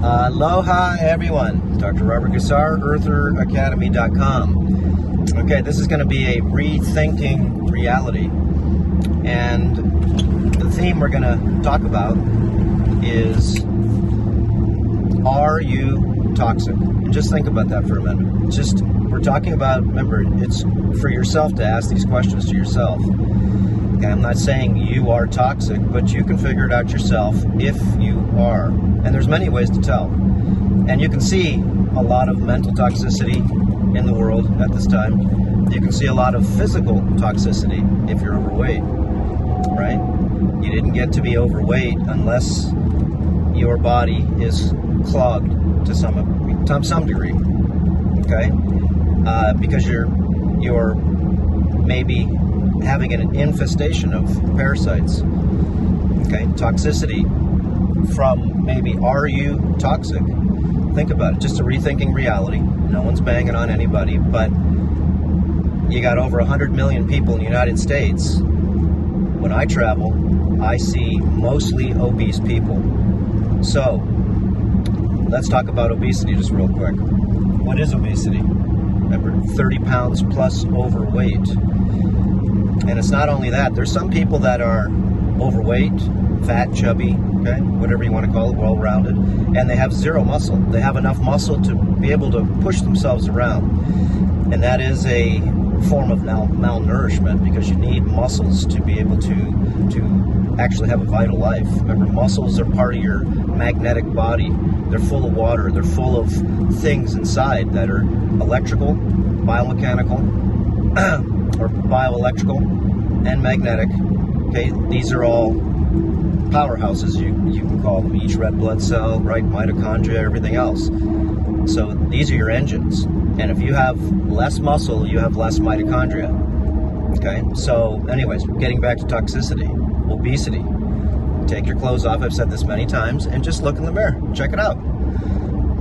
Aloha everyone, Dr. Robert Cassar, eartheracademy.com. Okay, this is going to be a rethinking reality, and the theme we're going to talk about is, are you toxic? And just think about that for a minute. We're talking about, remember, it's for yourself to ask these questions to yourself. Okay, I'm not saying you are toxic, but you can figure it out yourself if you are. And there's many ways to tell. And you can see a lot of mental toxicity in the world at this time. You can see a lot of physical toxicity if you're overweight, right? You didn't get to be overweight unless your body is clogged to some degree, okay? Because you're maybe having an infestation of parasites, okay? Toxicity from maybe, are you toxic? Think about it, just a rethinking reality. No one's banging on anybody, but you got over 100 million people in the United States. When I travel, I see mostly obese people. So, let's talk about obesity just real quick. What is obesity? Remember, 30 pounds plus overweight. And it's not only that, there's some people that are overweight, fat, chubby, okay, whatever you want to call it, well-rounded, and they have zero muscle. They have enough muscle to be able to push themselves around. And that is a form of malnourishment, because you need muscles to be able to actually have a vital life. Remember, muscles are part of your magnetic body. They're full of water. They're full of things inside that are electrical, biomechanical, or bioelectrical, and magnetic. Okay, these are all powerhouses, you can call them, each red blood cell, right, mitochondria, everything else. So these are your engines. And if you have less muscle, you have less mitochondria. Okay, so anyways, getting back to toxicity, obesity. Take your clothes off, I've said this many times, and just look in the mirror, check it out.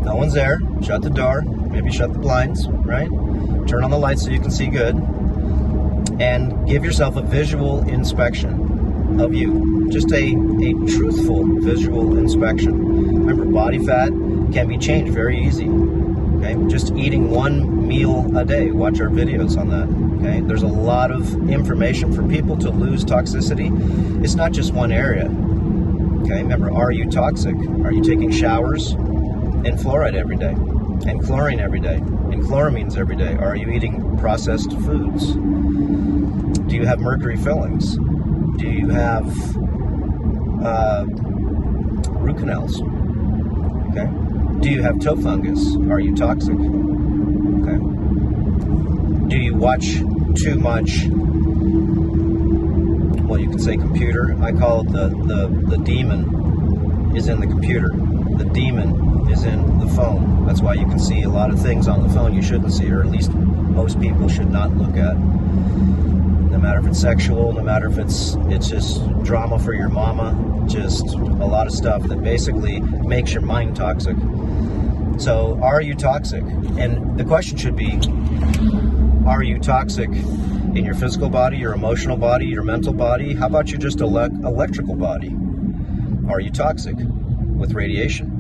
No one's there, shut the door, maybe shut the blinds, right? Turn on the lights so you can see good. And give yourself a visual inspection of you. Just a truthful visual inspection. Remember, body fat can be changed very easy. Okay, just eating one meal a day. Watch our videos on that. Okay, there's a lot of information for people to lose toxicity. It's not just one area. Okay, remember, are you toxic? Are you taking showers in fluoride every day, and chlorine every day, and chloramines every day? Are you eating processed foods? Do you have mercury fillings? Do you have root canals? Okay. Do you have toe fungus? Are you toxic? Okay. Do you watch too much? Well, you could say computer. I call it the demon is in the computer. The demon is in the phone. That's why you can see a lot of things on the phone you shouldn't see, or at least most people should not look at. No matter if it's sexual, no matter if it's just drama for your mama, just a lot of stuff that basically makes your mind toxic. So, are you toxic? And the question should be, are you toxic in your physical body, your emotional body, your mental body? How about your just electrical body? Are you toxic with radiation?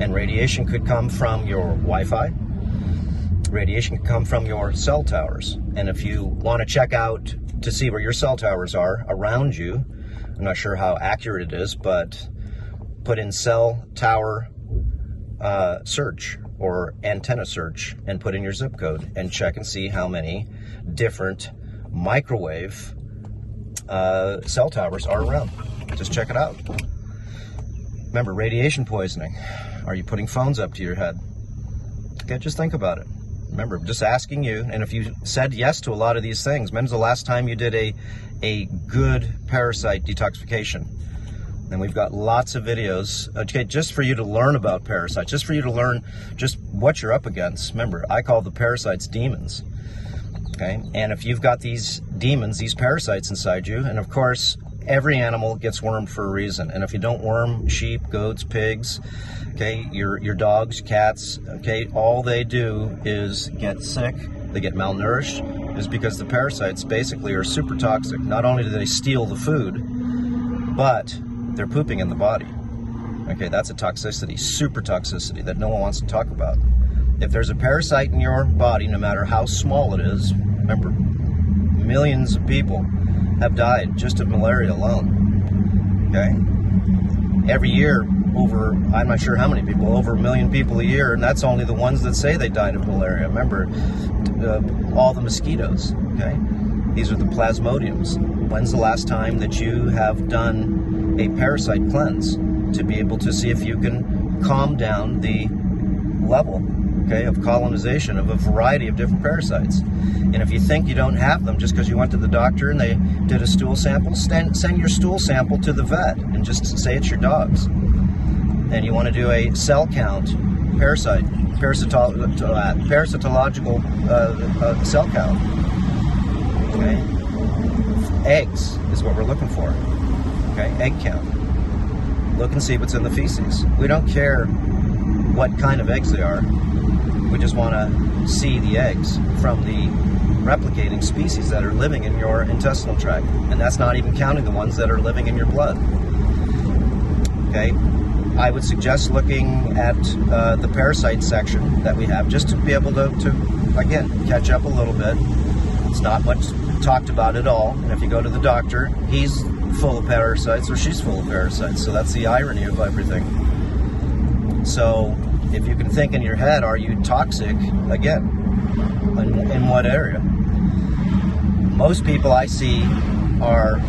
And radiation could come from your Wi-Fi. Radiation can come from your cell towers. And if you want to check out to see where your cell towers are around you, I'm not sure how accurate it is, but put in cell tower search or antenna search and put in your zip code and check and see how many different microwave cell towers are around. Just check it out. Remember, radiation poisoning. Are you putting phones up to your head? Okay, just think about it. Remember, just asking you, and if you said yes to a lot of these things, when's the last time you did a good parasite detoxification? And we've got lots of videos, okay, just for you to learn about parasites, just for you to learn just what you're up against. Remember, I call the parasites demons, okay? And if you've got these demons, these parasites inside you, and of course, every animal gets wormed for a reason. And if you don't worm sheep, goats, pigs, okay, your dogs, cats, okay, all they do is get sick, they get malnourished, is because the parasites basically are super toxic. Not only do they steal the food, but they're pooping in the body. Okay, that's a toxicity, super toxicity that no one wants to talk about. If there's a parasite in your body, no matter how small it is, remember, millions of people have died just of malaria alone. Okay? Every year, over, I'm not sure how many people, over 1 million people a year, and that's only the ones that say they died of malaria. Remember, all the mosquitoes, okay? These are the plasmodiums. When's the last time that you have done a parasite cleanse to be able to see if you can calm down the level, okay, of colonization of a variety of different parasites? And if you think you don't have them just because you went to the doctor and they did a stool sample, send your stool sample to the vet and just say it's your dog's. And you want to do a cell count, parasitological cell count. Okay, eggs is what we're looking for. Okay, egg count. Look and see what's in the feces. We don't care what kind of eggs they are. We just want to see the eggs from the replicating species that are living in your intestinal tract, and that's not even counting the ones that are living in your blood. Okay. I would suggest looking at the parasite section that we have, just to be able to again, catch up a little bit. It's not much talked about at all, and if you go to the doctor, he's full of parasites or she's full of parasites, so that's the irony of everything. So if you can think in your head, are you toxic? Again, in what area? Most people I see are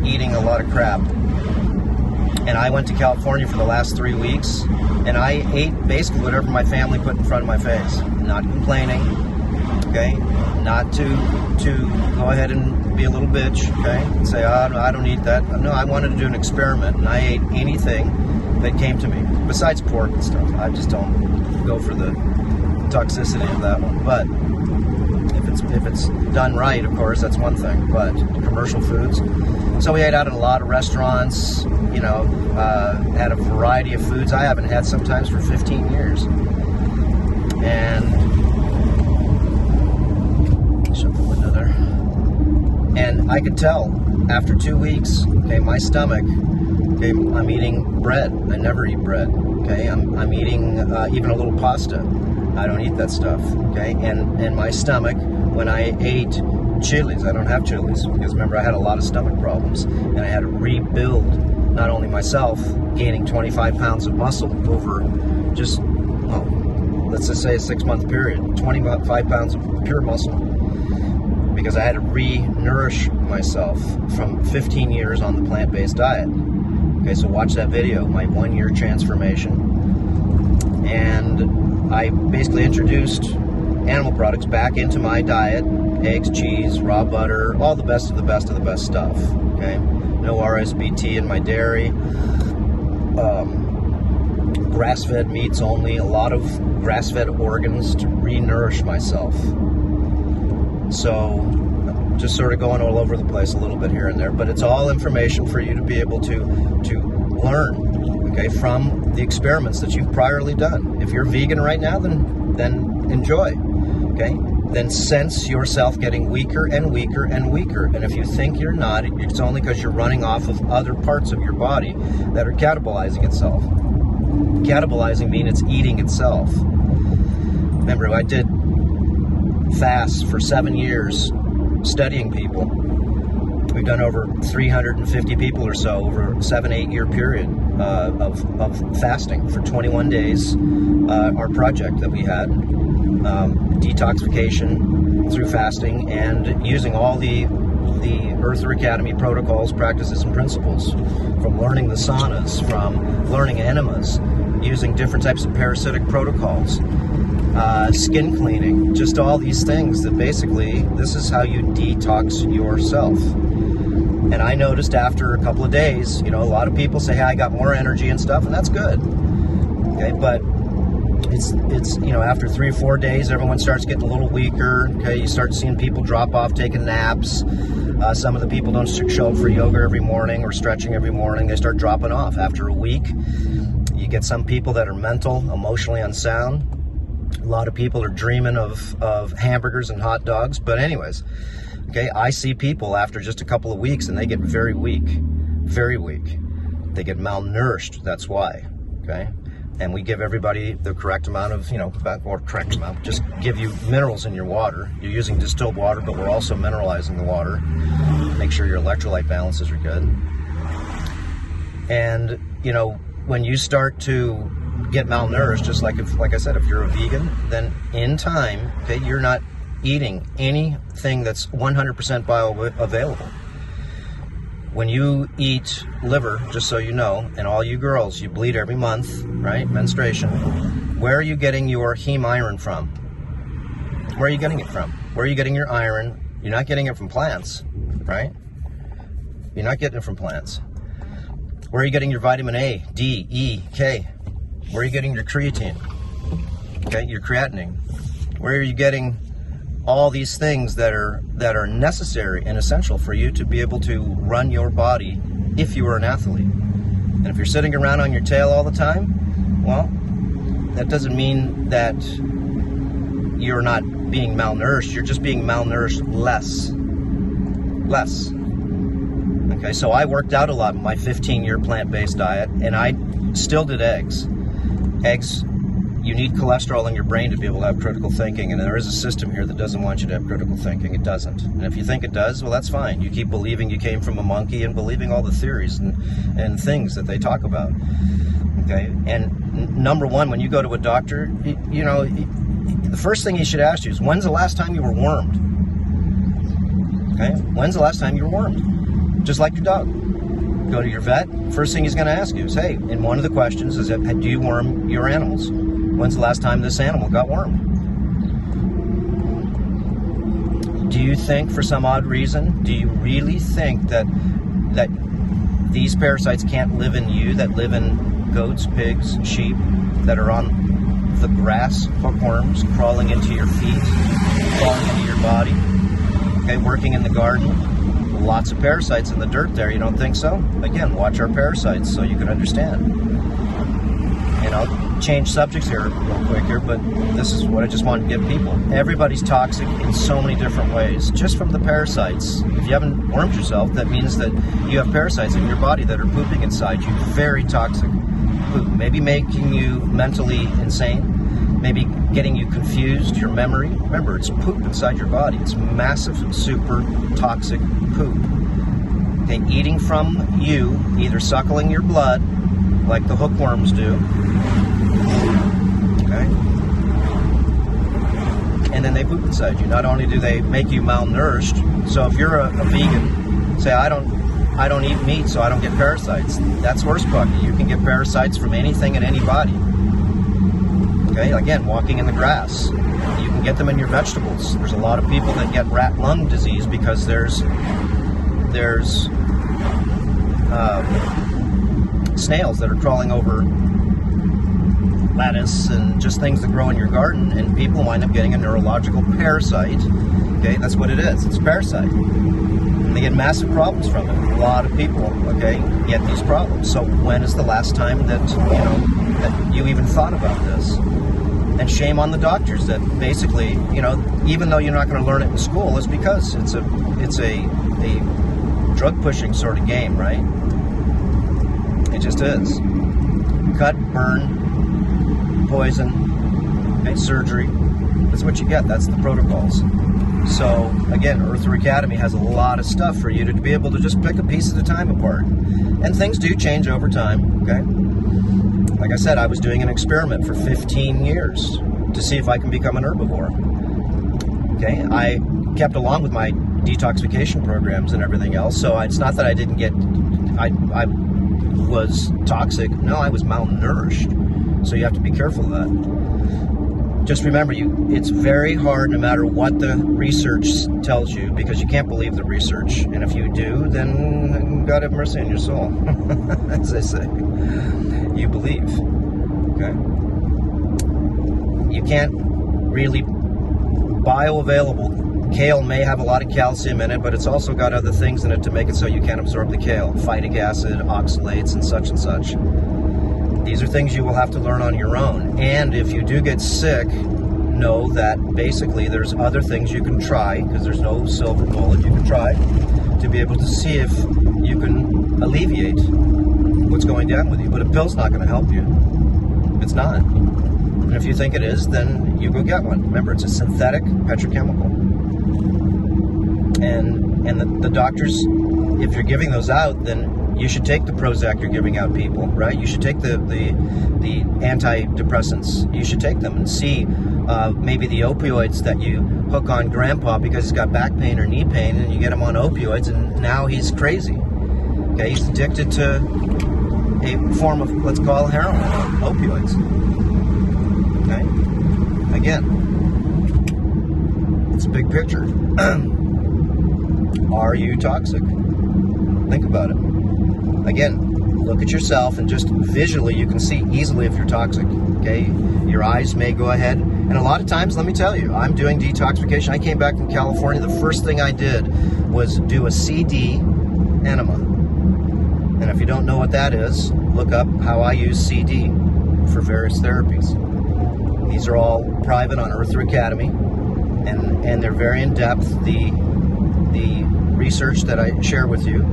eating a lot of crap. And I went to California for the last 3 weeks, and I ate basically whatever my family put in front of my face. Not complaining, okay? Not to go ahead and be a little bitch, okay? And say, oh, I don't eat that. No, I wanted to do an experiment, and I ate anything that came to me, besides pork and stuff. I just don't go for the toxicity of that one. But if it's done right, of course, that's one thing. But commercial foods. So we ate out at a lot of restaurants, you know, had a variety of foods I haven't had sometimes for 15 years. And shut the window there. And I could tell after 2 weeks, okay, my stomach, okay, I'm eating bread. I never eat bread. Okay, I'm eating even a little pasta. I don't eat that stuff. Okay, and my stomach, when I ate chilies, I don't have chilies, because remember, I had a lot of stomach problems, and I had to rebuild not only myself, gaining 25 pounds of muscle over just, well, let's just say a 6-month period, 25 pounds of pure muscle, because I had to re-nourish myself from 15 years on the plant-based diet. Okay, so watch that video, my 1-year transformation. And I basically introduced animal products back into my diet. Eggs, cheese, raw butter, all the best of the best of the best stuff. Okay, no RSBT in my dairy. Grass-fed meats only. A lot of grass-fed organs to re-nourish myself. So, just sort of going all over the place a little bit here and there, but it's all information for you to be able to learn, okay, from the experiments that you've priorly done. If you're vegan right now, then enjoy, okay? Then sense yourself getting weaker and weaker and weaker. And if you think you're not, it's only because you're running off of other parts of your body that are catabolizing itself. Catabolizing means it's eating itself. Remember, I did fasts for 7 years studying people. We've done over 350 people or so over a 7-8 year period of fasting for 21 days. Our project that we had, detoxification through fasting, and using all the Earther Academy protocols, practices, and principles, from learning the saunas, from learning enemas, using different types of parasitic protocols, skin cleaning, just all these things that basically, this is how you detox yourself. And I noticed after a couple of days, you know, a lot of people say, hey, I got more energy and stuff, and that's good. Okay, but it's you know, after 3 or 4 days, everyone starts getting a little weaker. Okay, you start seeing people drop off taking naps. Some of the people don't show up for yoga every morning or stretching every morning. They start dropping off after a week. You get some people that are mental, emotionally unsound. A lot of people are dreaming of hamburgers and hot dogs. But anyways, okay, I see people after just a couple of weeks and they get very weak, very weak. They get malnourished, that's why. okay? And we give everybody the correct amount of, correct amount, just give you minerals in your water. You're using distilled water, but we're also mineralizing the water. Make sure your electrolyte balances are good. And, when you start to get malnourished, just like I said, if you're a vegan, then in time, okay, you're not eating anything that's 100% bioavailable. When you eat liver, just so you know, and all you girls, you bleed every month, right? Menstruation. Where are you getting your heme iron from? Where are you getting it from? Where are you getting your iron? You're not getting it from plants, right? You're not getting it from plants. Where are you getting your vitamin A, D, E, K? Where are you getting your creatine? Okay, your creatinine. Where are you getting all these things that are necessary and essential for you to be able to run your body if you are an athlete? And if you're sitting around on your tail all the time, well, that doesn't mean that you're not being malnourished. You're just being malnourished less. Okay, so I worked out a lot in my 15-year plant-based diet, and I still did eggs. Eggs, you need cholesterol in your brain to be able to have critical thinking, and there is a system here that doesn't want you to have critical thinking. It doesn't. And if you think it does, well, that's fine. You keep believing you came from a monkey and believing all the theories and things that they talk about. Okay, and number one, when you go to a doctor, the first thing he should ask you is, when's the last time you were wormed? Okay, when's the last time you were wormed? Just like your dog. Go to your vet, first thing he's going to ask you is, hey, and one of the questions is, do you worm your animals? When's the last time this animal got wormed? Do you think, for some odd reason, do you really think that these parasites can't live in you, that live in goats, pigs, sheep, that are on the grass, hookworms, crawling into your feet, crawling into your body, okay, working in the garden? Lots of parasites in the dirt there, you don't think so? Again, watch our parasites so you can understand. And I'll change subjects here real quick here, but this is what I just wanted to give people. Everybody's toxic in so many different ways, just from the parasites. If you haven't wormed yourself, that means that you have parasites in your body that are pooping inside you. Very toxic poop. Maybe making you mentally insane. Maybe getting you confused, your memory. Remember, it's poop inside your body. It's massive, super toxic poop. Okay, eating from you, either suckling your blood, like the hookworms do, okay, and then they poop inside you. Not only do they make you malnourished, so if you're a vegan, say, I don't eat meat, so I don't get parasites. That's horse bucky. You can get parasites from anything and anybody. Okay, again, walking in the grass. You can get them in your vegetables. There's a lot of people that get rat lung disease because there's snails that are crawling over lettuce and just things that grow in your garden, and people wind up getting a neurological parasite. Okay, that's what it is. It's a parasite. And they get massive problems from it. A lot of people, okay, get these problems. So when is the last time that you even thought about this? And shame on the doctors that basically, even though you're not going to learn it in school, it's because it's a drug pushing sort of game, right? It just is. Cut, burn, poison, okay, surgery. That's what you get. That's the protocols. So again, Earther Academy has a lot of stuff for you to be able to just pick a piece at a time apart. And things do change over time, okay? Like I said, I was doing an experiment for 15 years to see if I can become an herbivore. Okay, I kept along with my detoxification programs and everything else, so it's not that I didn't get, I was toxic. No, I was malnourished. So you have to be careful of that. Just remember, it's very hard no matter what the research tells you, because you can't believe the research. And if you do, then God have mercy on your soul, as they say. You believe, okay? You can't really, bioavailable, kale may have a lot of calcium in it, but it's also got other things in it to make it so you can't absorb the kale. Phytic acid, oxalates, and such and such. These are things you will have to learn on your own. And if you do get sick, know that basically there's other things you can try, because there's no silver bullet. You can try to be able to see if you can alleviate what's going down with you. But a pill's not going to help you. It's not. And if you think it is, then you go get one. Remember, it's a synthetic petrochemical. And the doctors, if you're giving those out, then you should take the Prozac you're giving out, people, right? You should take the antidepressants. You should take them and see maybe the opioids that you hook on grandpa because he's got back pain or knee pain, and you get him on opioids, and now he's crazy. Okay, he's addicted to a form of, let's call heroin, opioids. Okay, again, it's a big picture. Are you toxic? Think about it. Again, look at yourself, and just visually you can see easily if you're toxic. Okay, your eyes may go ahead, and a lot of times, let me tell you, I'm doing detoxification. I came back from California. The first thing I did was do a CD enema. And if you don't know what that is, look up how I use CD for various therapies. These are all private on Earth Academy, and they're very in depth. The research that I share with you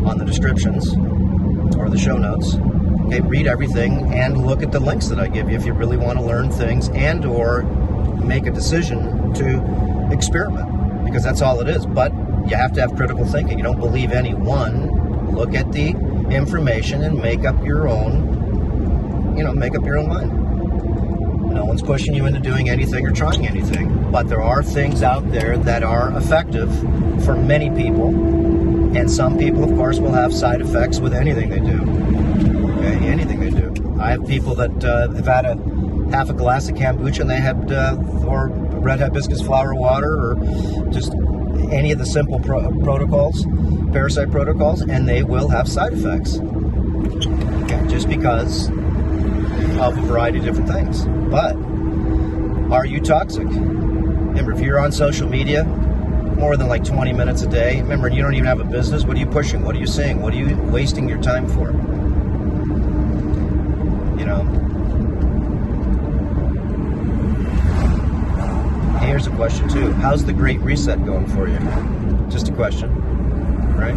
on the descriptions or the show notes. Okay, read everything and look at the links that I give you if you really want to learn things and or make a decision to experiment, because that's all it is. But you have to have critical thinking. You don't believe any one. Look at the information and make up your own, make up your own mind. No one's pushing you into doing anything or trying anything, but there are things out there that are effective for many people, and some people, of course, will have side effects with anything they do. Okay, anything they do. I have people that have had half a glass of kombucha, and they had or red hibiscus flower water, or just any of the simple protocols, parasite protocols, and they will have side effects. Okay, just because of a variety of different things. But are you toxic? Remember, if you're on social media more than like 20 minutes a day, remember, you don't even have a business. What are you pushing? What are you saying? What are you wasting your time for? Here's a question too. How's the Great Reset going for you? Just a question, right?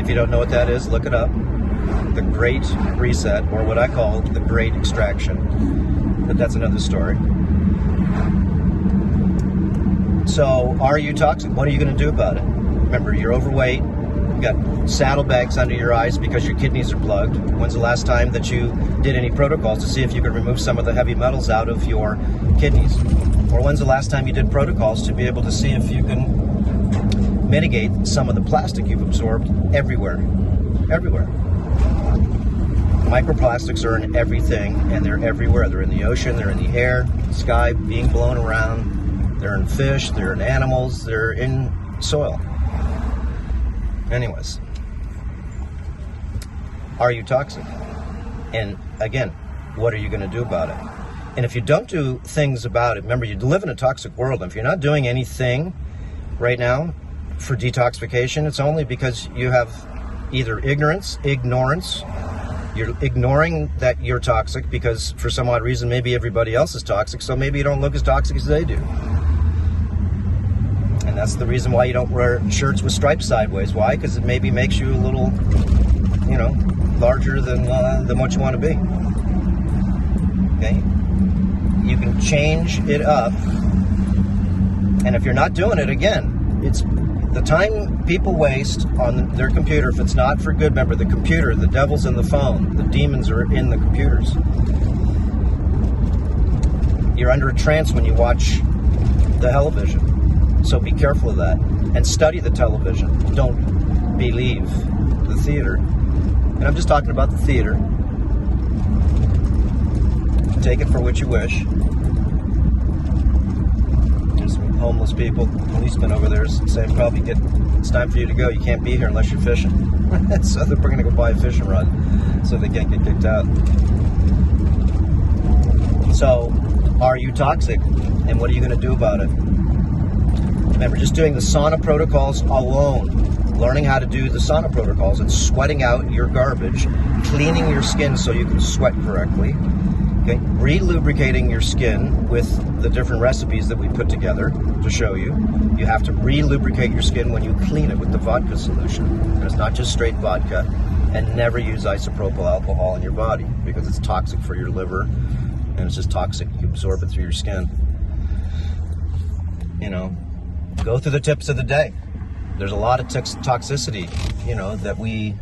If you don't know what that is, look it up. The Great Reset, or what I call the Great Extraction. But that's another story. So, are you toxic? What are you going to do about it? Remember, you're overweight. You've got saddlebags under your eyes because your kidneys are plugged. When's the last time that you did any protocols to see if you could remove some of the heavy metals out of your kidneys? Or when's the last time you did protocols to be able to see if you can mitigate some of the plastic you've absorbed everywhere? Everywhere. Microplastics are in everything, and they're everywhere. They're in the ocean, they're in the air, sky, being blown around. They're in fish, they're in animals, they're in soil. Anyways, are you toxic? And again, what are you going to do about it? And if you don't do things about it, remember, you live in a toxic world. And if you're not doing anything right now for detoxification, it's only because you have either ignorance, you're ignoring that you're toxic because for some odd reason maybe everybody else is toxic, so maybe you don't look as toxic as they do. And that's the reason why you don't wear shirts with stripes sideways. Why? Because it maybe makes you a little, larger than what you want to be. Okay? You can change it up. And if you're not doing it, again, it's the time people waste on their computer. If it's not for good, remember, the computer, the devil's in the phone. The demons are in the computers. You're under a trance when you watch the television. So be careful of that. And study the television. Don't believe the theater. And I'm just talking about the theater. Take it for what you wish. There's some homeless people, policemen over there saying probably it's time for you to go. You can't be here unless you're fishing. So they're going to go buy a fishing rod so they can't get kicked out. So, are you toxic? And what are you going to do about it? Remember, just doing the sauna protocols alone, learning how to do the sauna protocols and sweating out your garbage, cleaning your skin so you can sweat correctly, okay, re-lubricating your skin with the different recipes that we put together to show you. You have to re-lubricate your skin when you clean it with the vodka solution. And it's not just straight vodka. And never use isopropyl alcohol in your body because it's toxic for your liver, and it's just toxic. You absorb it through your skin. You know, go through the tips of the day. There's a lot of toxicity, you know, that we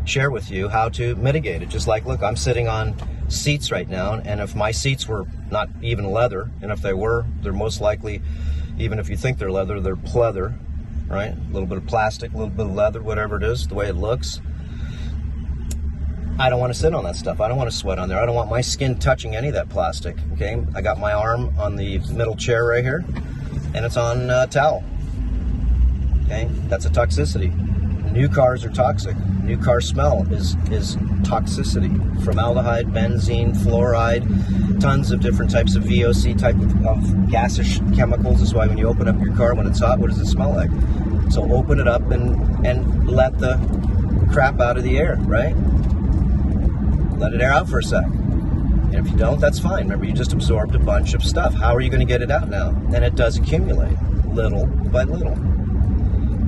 share with you how to mitigate it. Just like, look, I'm sitting on seats right now, and if my seats were not even leather, and if they were, they're most likely, even if you think they're leather, they're pleather, right? A little bit of plastic, a little bit of leather, whatever it is, the way it looks. I don't want to sit on that stuff. I don't want to sweat on there. I don't want my skin touching any of that plastic, okay? I got my arm on the middle chair right here, and it's on towel, okay? That's a toxicity. New cars are toxic. New car smell is toxicity. Formaldehyde, benzene, fluoride, tons of different types of VOC type of gaseous chemicals. That's why when you open up your car when it's hot, what does it smell like? So open it up and let the crap out of the air, right? Let it air out for a sec. And if you don't, that's fine. Remember, you just absorbed a bunch of stuff. How are you going to get it out now? And it does accumulate, little by little.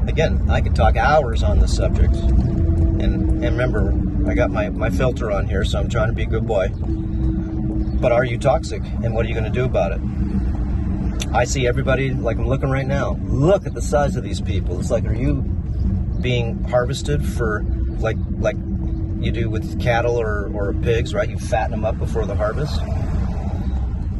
Again, I could talk hours on this subject. And remember, I got my filter on here, so I'm trying to be a good boy. But are you toxic? And what are you going to do about it? I see everybody, like I'm looking right now. Look at the size of these people. It's like, are you being harvested for, like you do with cattle or pigs, right? You fatten them up before the harvest.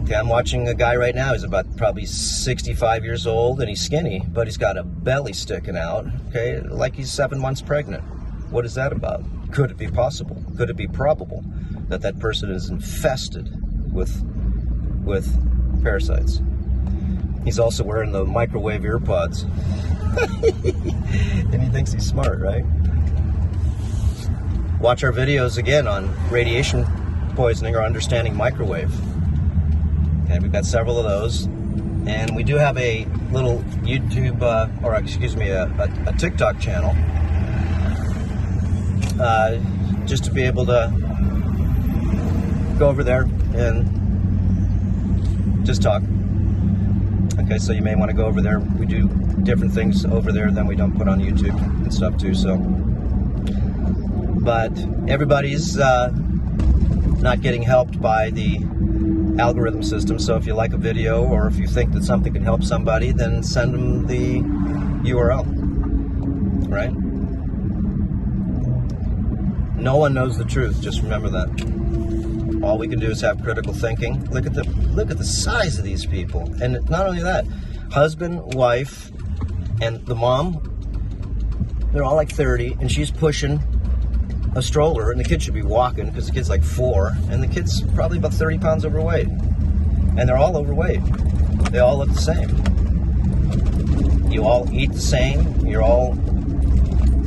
Okay, I'm watching a guy right now. He's about probably 65 years old, and he's skinny, but he's got a belly sticking out, okay, like he's 7 months pregnant. What is that about? Could it be possible? Could it be probable that that person is infested with parasites? He's also wearing the microwave ear pods. And he thinks he's smart, right? Watch our videos again on radiation poisoning or understanding microwave. Okay, we've got several of those. And we do have a little YouTube, a TikTok channel. Just to be able to go over there and just talk. Okay, so you may want to go over there. We do different things over there than we don't put on YouTube and stuff too, so. But everybody's not getting helped by the algorithm system, so if you like a video or if you think that something can help somebody, then send them the URL, right? No one knows the truth, just remember that. All we can do is have critical thinking. Look at the size of these people. And not only that, husband, wife, and the mom, they're all like 30, and she's pushing a stroller, and the kid should be walking because the kid's like 4, and the kid's probably about 30 pounds overweight. And they're all overweight. They all look the same. You all eat the same. You're all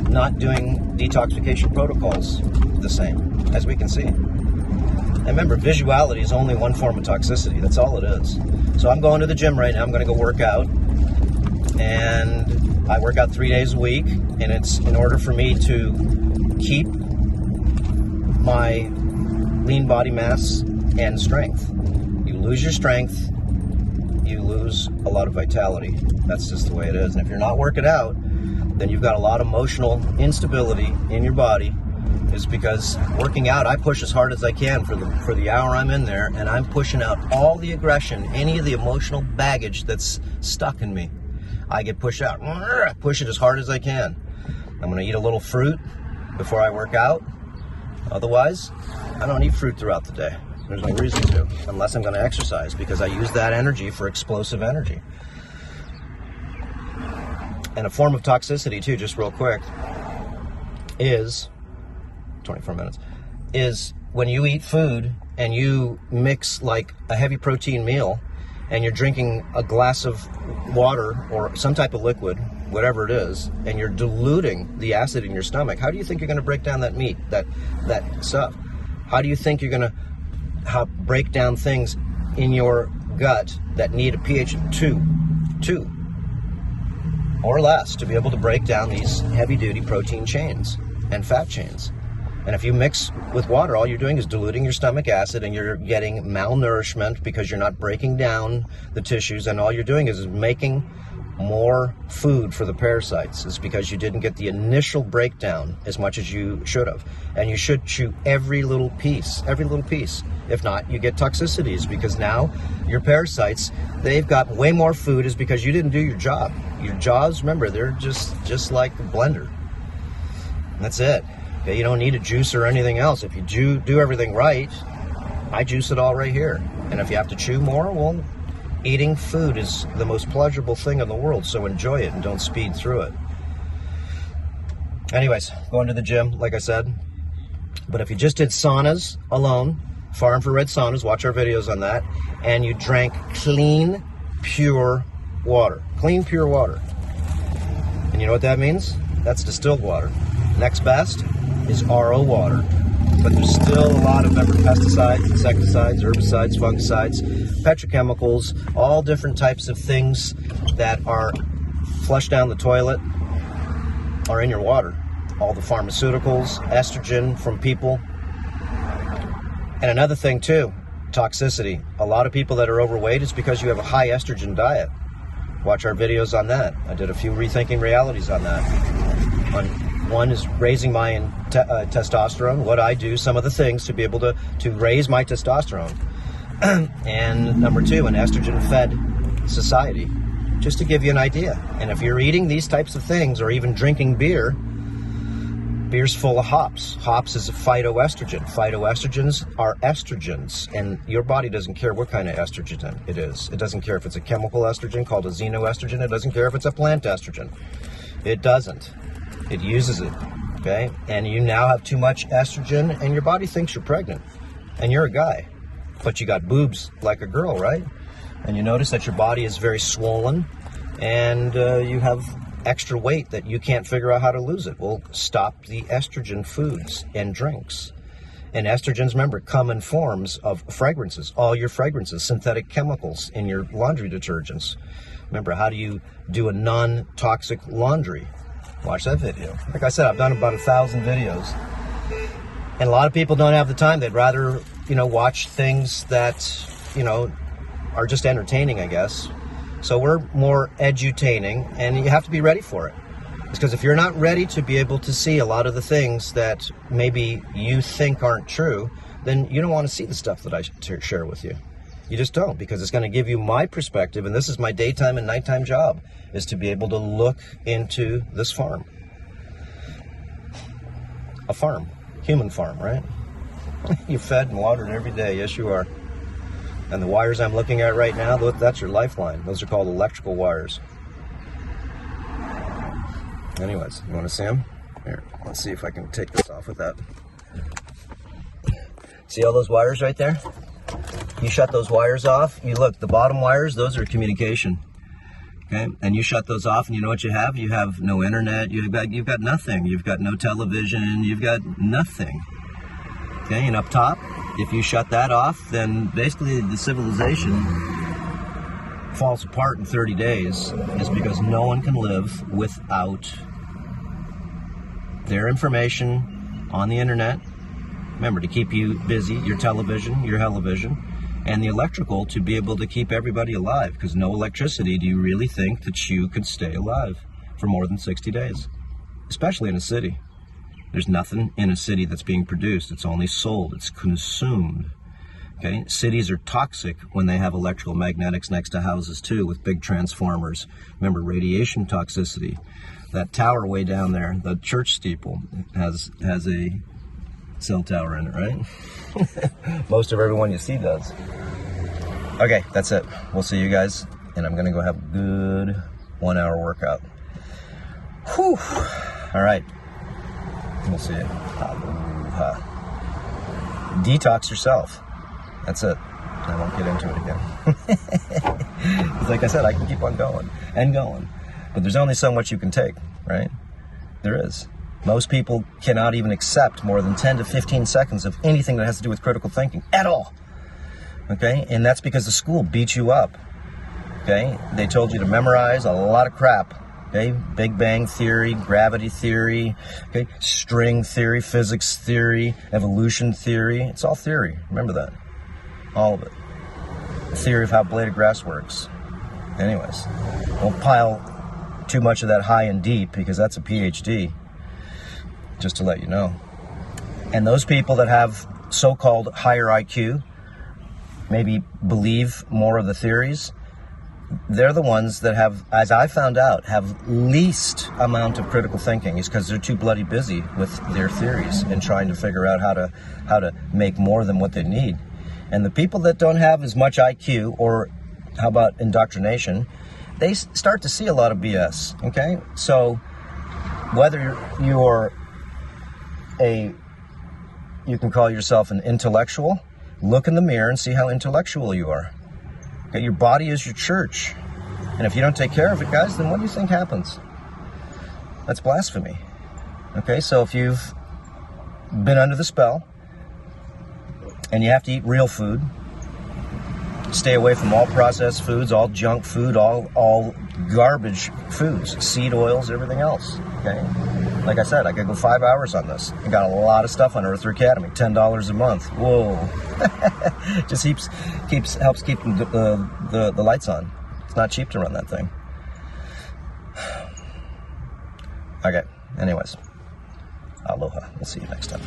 not doing detoxification protocols the same, as we can see. And remember, visuality is only one form of toxicity. That's all it is. So I'm going to the gym right now. I'm going to go work out. And I work out 3 days a week. And it's in order for me to keep my lean body mass and strength. You lose your strength, you lose a lot of vitality. That's just the way it is. And if you're not working out, then you've got a lot of emotional instability in your body. Is because working out, I push as hard as I can for the hour I'm in there, and I'm pushing out all the aggression, any of the emotional baggage that's stuck in me. I get pushed out. I push it as hard as I can. I'm going to eat a little fruit before I work out. Otherwise, I don't eat fruit throughout the day. There's no reason to, unless I'm going to exercise, because I use that energy for explosive energy. And a form of toxicity, too, just real quick, is 24 minutes, is when you eat food and you mix like a heavy protein meal and you're drinking a glass of water or some type of liquid, whatever it is, and you're diluting the acid in your stomach. How do you think you're going to break down that meat, that stuff? How do you think you're going to break down things in your gut that need a pH of 2 or less to be able to break down these heavy-duty protein chains and fat chains? And if you mix with water, all you're doing is diluting your stomach acid, and you're getting malnourishment because you're not breaking down the tissues, and all you're doing is making more food for the parasites is because you didn't get the initial breakdown as much as you should have. And you should chew every little piece, every little piece. If not, you get toxicities, because now your parasites, they've got way more food is because you didn't do your job. Your jaws, remember, they're just like a blender. That's it. Okay, you don't need a juice or anything else. If you do everything right, I juice it all right here. And if you have to chew more, well, eating food is the most pleasurable thing in the world, so enjoy it and don't speed through it. Anyways, going to the gym, like I said. But if you just did saunas alone, far infrared saunas, watch our videos on that, and you drank clean, pure water. Clean, pure water. And you know what that means? That's distilled water. Next best is RO water. But there's still a lot of, remember, pesticides, insecticides, herbicides, fungicides, petrochemicals, all different types of things that are flushed down the toilet are in your water. All the pharmaceuticals, estrogen from people. And another thing too, toxicity. A lot of people that are overweight is because you have a high estrogen diet. Watch our videos on that. I did a few Rethinking Realities on that. One is raising my testosterone, what I do, some of the things to be able to raise my testosterone. And number two, an estrogen-fed society, just to give you an idea. And if you're eating these types of things or even drinking beer, beer's full of hops. Hops is a phytoestrogen. Phytoestrogens are estrogens, and your body doesn't care what kind of estrogen it is. It doesn't care if it's a chemical estrogen called a xenoestrogen. It doesn't care if it's a plant estrogen. It doesn't. It uses it, okay? And you now have too much estrogen, and your body thinks you're pregnant, and you're a guy, but you got boobs like a girl, right? And you notice that your body is very swollen, and you have extra weight that you can't figure out how to lose it. Well, stop the estrogen foods and drinks. And estrogens, remember, come in forms of fragrances, all your fragrances, synthetic chemicals in your laundry detergents. Remember, how do you do a non-toxic laundry? Watch that video. Like I said, I've done about 1,000 videos. And a lot of people don't have the time. They'd rather, watch things that, are just entertaining, I guess. So we're more edutaining, and you have to be ready for it. It's because if you're not ready to be able to see a lot of the things that maybe you think aren't true, then you don't want to see the stuff that I share with you. You just don't, because it's going to give you my perspective, and this is my daytime and nighttime job, is to be able to look into this farm. A farm. Human farm, right? You're fed and watered every day. Yes, you are. And the wires I'm looking at right now, that's your lifeline. Those are called electrical wires. Anyways, you want to see them? Here, let's see if I can take this off with that. See all those wires right there? You shut those wires off. You look, the bottom wires, those are communication. Okay, and you shut those off, and you know what you have? You have no internet. You've got nothing. You've got no television. You've got nothing. Okay, and up top, if you shut that off, then basically the civilization falls apart in 30 days. Is because no one can live without their information on the internet. Remember, to keep you busy, your television, your television, and the electrical to be able to keep everybody alive. Because no electricity, do you really think that you could stay alive for more than 60 days? Especially in a city. There's nothing in a city that's being produced. It's only sold. It's consumed. Okay? Cities are toxic when they have electrical magnetics next to houses too, with big transformers. Remember, radiation toxicity. That tower way down there, the church steeple, has a cell tower in it, right? Most of everyone you see does. Okay, that's it. We'll see you guys, and I'm gonna go have a good 1-hour workout. Whew. All right. We'll see you. Detox yourself. That's it. I won't get into it again. Like I said, I can keep on going and going. But there's only so much you can take, right? There is. Most people cannot even accept more than 10 to 15 seconds of anything that has to do with critical thinking at all. Okay? And that's because the school beat you up. Okay? They told you to memorize a lot of crap. Okay? Big Bang Theory, gravity theory, okay? String theory, physics theory, evolution theory. It's all theory. Remember that. All of it. The theory of how a blade of grass works. Anyways, don't pile too much of that high and deep, because that's a PhD, just to let you know. And those people that have so-called higher IQ, maybe believe more of the theories, they're the ones that have, as I found out, have least amount of critical thinking, is because they're too bloody busy with their theories and trying to figure out how to make more than what they need. And the people that don't have as much IQ, or how about indoctrination, they start to see a lot of BS, okay? So whether you're you can call yourself an intellectual, look in the mirror and see how intellectual you are. Okay, your body is your church. And if you don't take care of it, guys, then what do you think happens? That's blasphemy. Okay, so if you've been under the spell and you have to eat real food, stay away from all processed foods, all junk food, all garbage foods, seed oils, everything else. Okay? Like I said, I could go 5 hours on this. I got a lot of stuff on Earther Academy, $10 a month. Whoa. Just helps keep the lights on. It's not cheap to run that thing. Okay, anyways. Aloha. We'll see you next time.